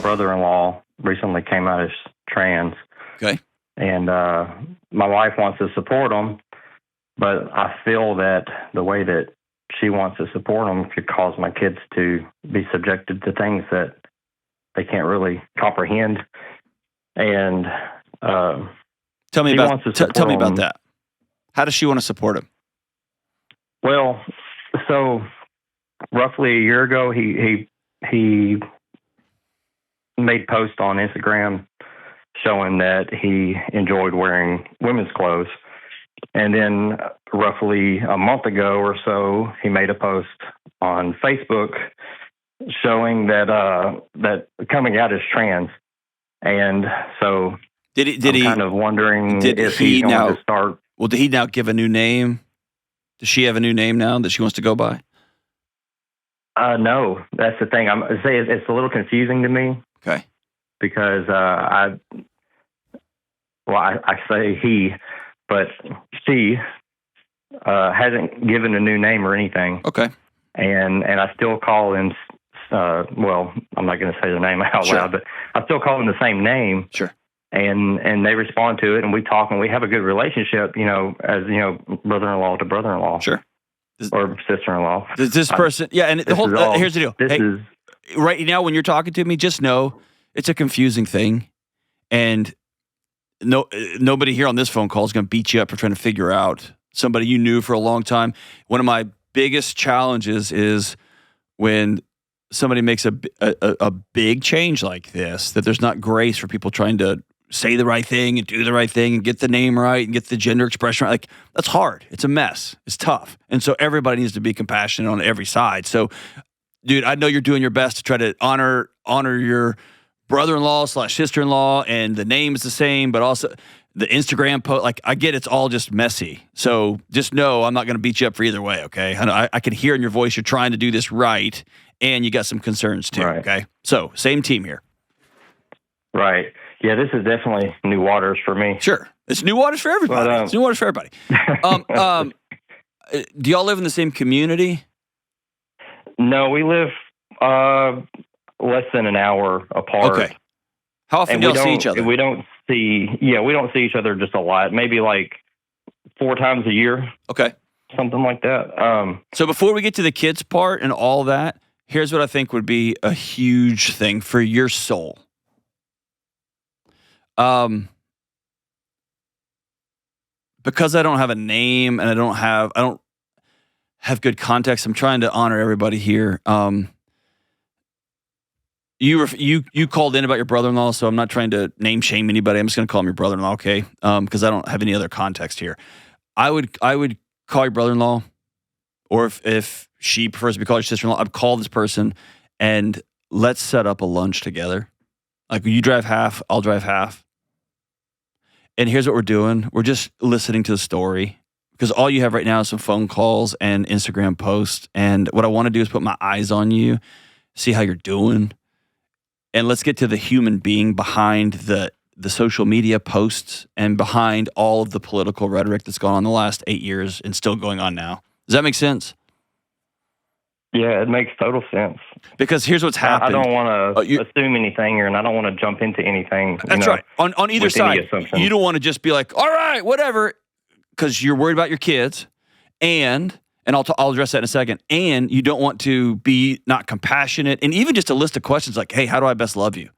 brother-in-law recently came out as trans. Okay. And my wife wants to support him, but I feel that the way that she wants to support him could cause my kids to be subjected to things that they can't really comprehend. And tell me about that. How does she want to support him? Well, so roughly a year ago, he made posts on Instagram showing that he enjoyed wearing women's clothes. And then roughly a month ago or so, he made a post on Facebook showing that coming out as trans. And so I'm kind of wondering if he's going to start. Well, did he now give a new name? Does she have a new name now that she wants to go by? No, that's the thing. It's a little confusing to me. Okay. Because I say he, but she hasn't given a new name or anything. Okay. And I still call him. Well, I'm not going to say the name out loud, but I still call him the same name. Sure. And they respond to it, and we talk, and we have a good relationship. As brother-in-law to brother-in-law. Sure. Or sister-in-law. Does this person? Yeah, and here's the deal. Right now, when you're talking to me, just know it's a confusing thing, and nobody here on this phone call is going to beat you up for trying to figure out somebody you knew for a long time. One of my biggest challenges is when somebody makes a big change like this, that there's not grace for people trying to say the right thing and do the right thing and get the name right and get the gender expression right. Like, that's hard. It's a mess. It's tough. And so everybody needs to be compassionate on every side. So, dude, I know you're doing your best to try to honor your brother-in-law / sister-in-law, and the name is the same, but also the Instagram post. Like, I get it's all just messy. So just know I'm not going to beat you up for either way, okay? I can hear in your voice you're trying to do this right, and you got some concerns too, okay? So, same team here. Right. Yeah, this is definitely new waters for me. Sure. It's new waters for everybody. It's new waters for everybody. Do y'all live in the same community? No, we live less than an hour apart. Okay. How often do y'all see each other? We don't see each other just a lot. Maybe like 4 times a year. Okay. Something like that. So before we get to the kids part and all that, here's what I think would be a huge thing for your soul. Because I don't have a name and I don't have good context, I'm trying to honor everybody here. You called in about your brother-in-law, so I'm not trying to name shame anybody. I'm just going to call him your brother-in-law, okay? Because I don't have any other context here. I would call your brother-in-law, or if she prefers to be called your sister-in-law, I'd call this person and let's set up a lunch together. Like, you drive half, I'll drive half. And here's what we're doing. We're just listening to the story, because all you have right now is some phone calls and Instagram posts. And what I want to do is put my eyes on you, see how you're doing. And let's get to the human being behind the social media posts and behind all of the political rhetoric that's gone on the last 8 years and still going on now. Does that make sense? Yeah, it makes total sense. Because here's what's happened. I don't want to assume anything here, and I don't want to jump into anything. That's right. On either side, you don't want to just be like, all right, whatever, because you're worried about your kids, and I'll address that in a second, and you don't want to be not compassionate, and even just a list of questions like, hey, how do I best love you?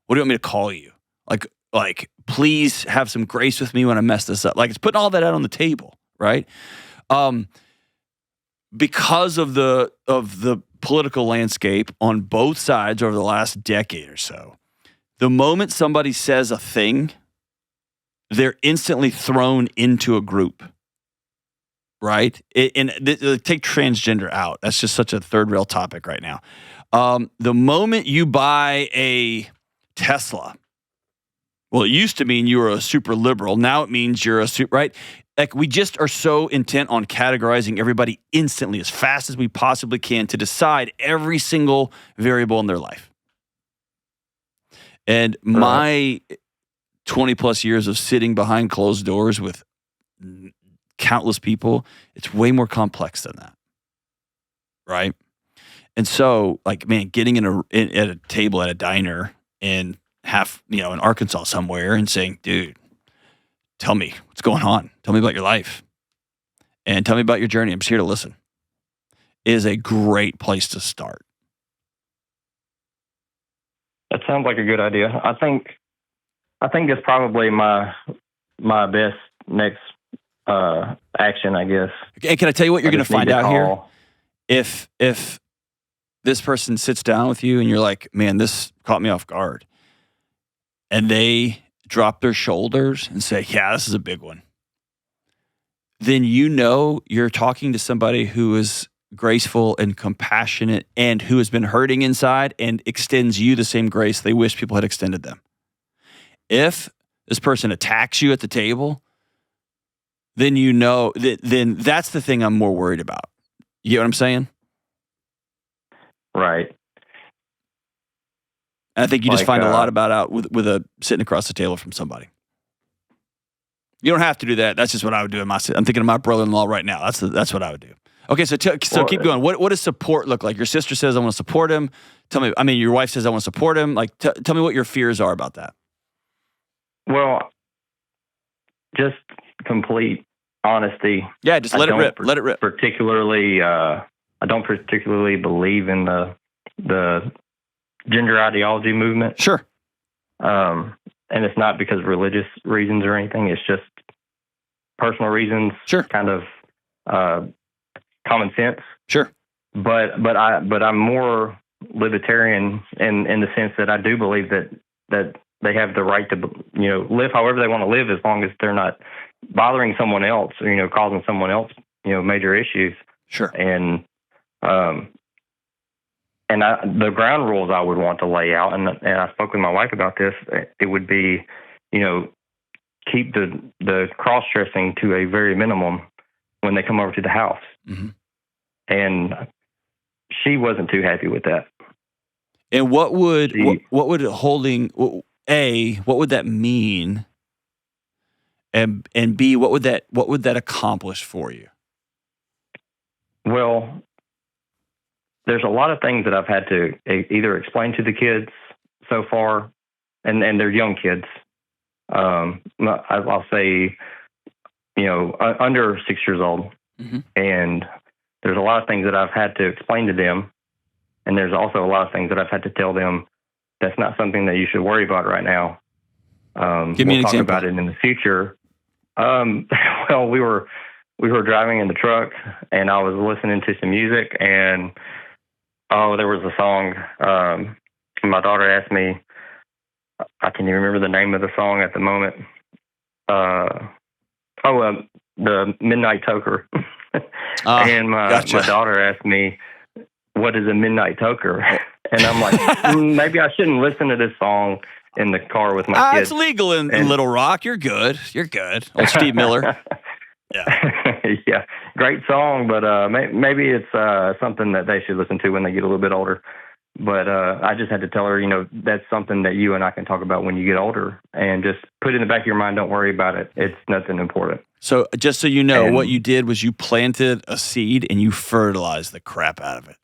What do you want me to call you? Like, please have some grace with me when I mess this up. Like, it's putting all that out on the table, right? Because of the political landscape on both sides over the last decade or so, the moment somebody says a thing, they're instantly thrown into a group, right? Take transgender out. That's just such a third rail topic right now. The moment you buy a Tesla, well, it used to mean you were a super liberal. Now it means you're a super, right? Like, we just are so intent on categorizing everybody instantly, as fast as we possibly can, to decide every single variable in their life. And my 20 plus years of sitting behind closed doors with countless people, it's way more complex than that. Right? And so, like, man, getting at a table at a diner in in Arkansas somewhere and saying, dude, tell me what's going on. Tell me about your life. And tell me about your journey. I'm just here to listen. Is a great place to start. That sounds like a good idea. I think it's probably my best next action, I guess. And can I tell you what you're going to find out here? If this person sits down with you and you're like, man, this caught me off guard, and they drop their shoulders and say, yeah, this is a big one, then you're talking to somebody who is graceful and compassionate and who has been hurting inside and extends you the same grace they wish people had extended them. If this person attacks you at the table, then then that's the thing I'm more worried about. You know what I'm saying? Right. And I think you just find a lot about out with a sitting across the table from somebody. You don't have to do that. That's just what I would do. I'm thinking of my brother-in-law right now. That's what I would do. Okay, so keep going. What does support look like? Your sister says, I want to support him. Tell me, your wife says, I want to support him. Like, tell me what your fears are about that. Well, just complete honesty. Yeah, just let it rip. Let it rip. Particularly, I don't particularly believe in the gender ideology movement. Sure. And it's not because of religious reasons or anything. It's just personal reasons. Sure. Kind of common sense. Sure. But I'm more libertarian in the sense that I do believe that they have the right to live however they want to live, as long as they're not bothering someone else or causing someone else major issues. Sure. And the ground rules I would want to lay out, and I spoke with my wife about this. It would be, keep the cross dressing to a very minimum when they come over to the house. Mm-hmm. And she wasn't too happy with that. And what would that mean? And B, what would that accomplish for you? Well, there's a lot of things that I've had to either explain to the kids so far, and they're young kids. I'll say, under 6 years old. Mm-hmm. And there's a lot of things that I've had to explain to them. And there's also a lot of things that I've had to tell them that's not something that you should worry about right now. Give me an example. Talk about it in the future. Well, we were driving in the truck, and I was listening to some music, and there was a song. My daughter asked me, I can't even remember the name of the song at the moment. The Midnight Toker. And my daughter asked me, what is a midnight toker? And I'm like, maybe I shouldn't listen to this song in the car with my kids. It's legal in Little Rock. You're good. Old Steve Miller. Yeah. Yeah. Great song, but maybe it's something that they should listen to when they get a little bit older. But I just had to tell her, that's something that you and I can talk about when you get older, and just put it in the back of your mind. Don't worry about it. It's nothing important. So just so you know, what you did was you planted a seed and you fertilized the crap out of it.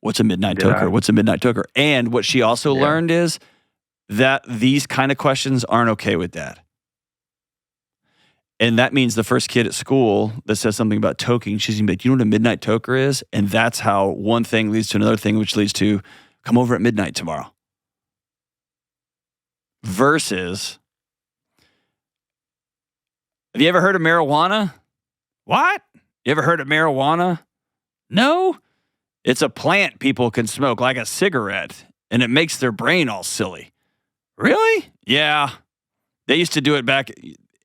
What's a midnight toker? What's a midnight toker? And what she also learned is that these kind of questions aren't okay with dad. And that means the first kid at school that says something about toking, she's going to be like, do you know what a midnight toker is? And that's how one thing leads to another thing, which leads to come over at midnight tomorrow. Versus, have you ever heard of marijuana? What? You ever heard of marijuana? No? It's a plant people can smoke like a cigarette, and it makes their brain all silly. Really? Yeah. They used to do it back,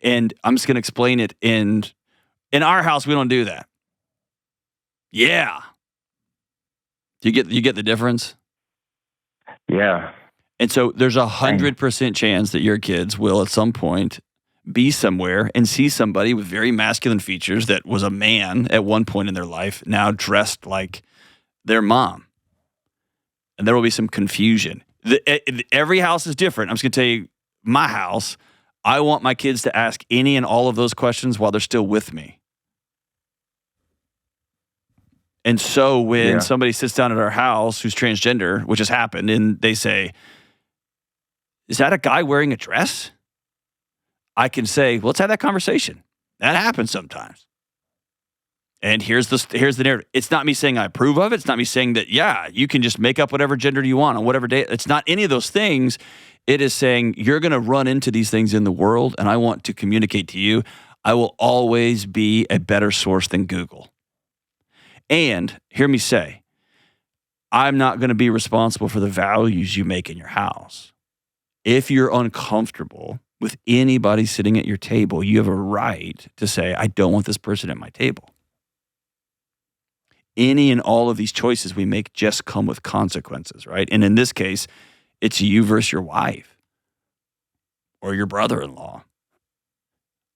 and I'm just going to explain it. In our house, we don't do that. Yeah. Do you get the difference? Yeah. And so there's 100% chance that your kids will at some point be somewhere and see somebody with very masculine features that was a man at one point in their life, now dressed like their mom. And there will be some confusion. Every house is different. I'm just going to tell you, my house, I want my kids to ask any and all of those questions while they're still with me. And so when somebody sits down at our house who's transgender, which has happened, and they say, is that a guy wearing a dress? I can say, well, let's have that conversation. That happens sometimes. And here's the narrative. It's not me saying I approve of it. It's not me saying that, you can just make up whatever gender you want on whatever day. It's not any of those things. It is saying you're going to run into these things in the world, and I want to communicate to you. I will always be a better source than Google. And hear me say, I'm not going to be responsible for the values you make in your house. If you're uncomfortable with anybody sitting at your table, you have a right to say, I don't want this person at my table. Any and all of these choices we make just come with consequences, right? And in this case, it's you versus your wife or your brother-in-law.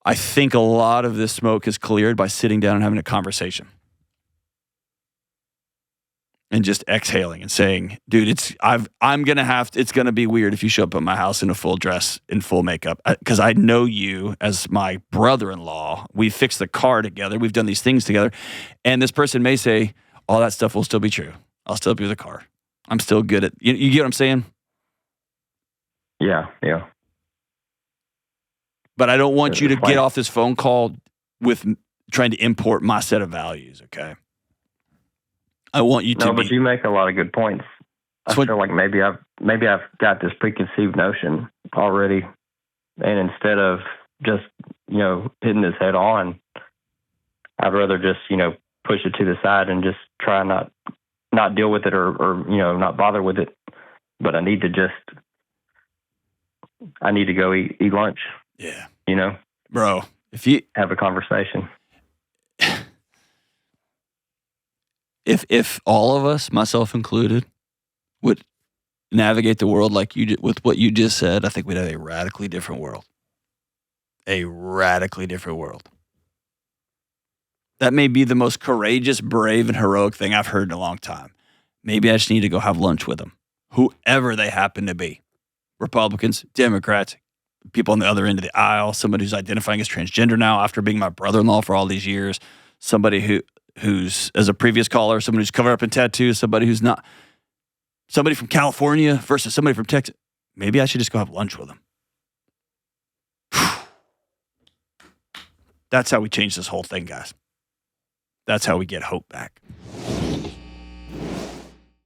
I think a lot of this smoke is cleared by sitting down and having a conversation. And just exhaling and saying, dude, it's gonna be weird if you show up at my house in a full dress, in full makeup, because I know you as my brother-in-law. We fixed the car together. We've done these things together, and this person may say, all that stuff will still be true. I'll still be with the car. I'm still good at. You get what I'm saying? Yeah. But I don't want you to get off this phone call with trying to import my set of values. Okay. I want you to. No, but you make a lot of good points. I feel like maybe I've got this preconceived notion already, and instead of just hitting this head on, I'd rather just push it to the side and just try not deal with it or not bother with it. But I need to go eat lunch. Yeah, bro. If you have a conversation. If all of us, myself included, would navigate the world like you did with what you just said, I think we'd have a radically different world. A radically different world. That may be the most courageous, brave, and heroic thing I've heard in a long time. Maybe I just need to go have lunch with them, whoever they happen to be. Republicans, Democrats, people on the other end of the aisle, somebody who's identifying as transgender now after being my brother-in-law for all these years, somebody who's, as a previous caller, somebody who's covered up in tattoos, somebody who's not, somebody from California versus somebody from Texas. Maybe I should just go have lunch with them. That's how we change this whole thing, guys. That's how we get hope back.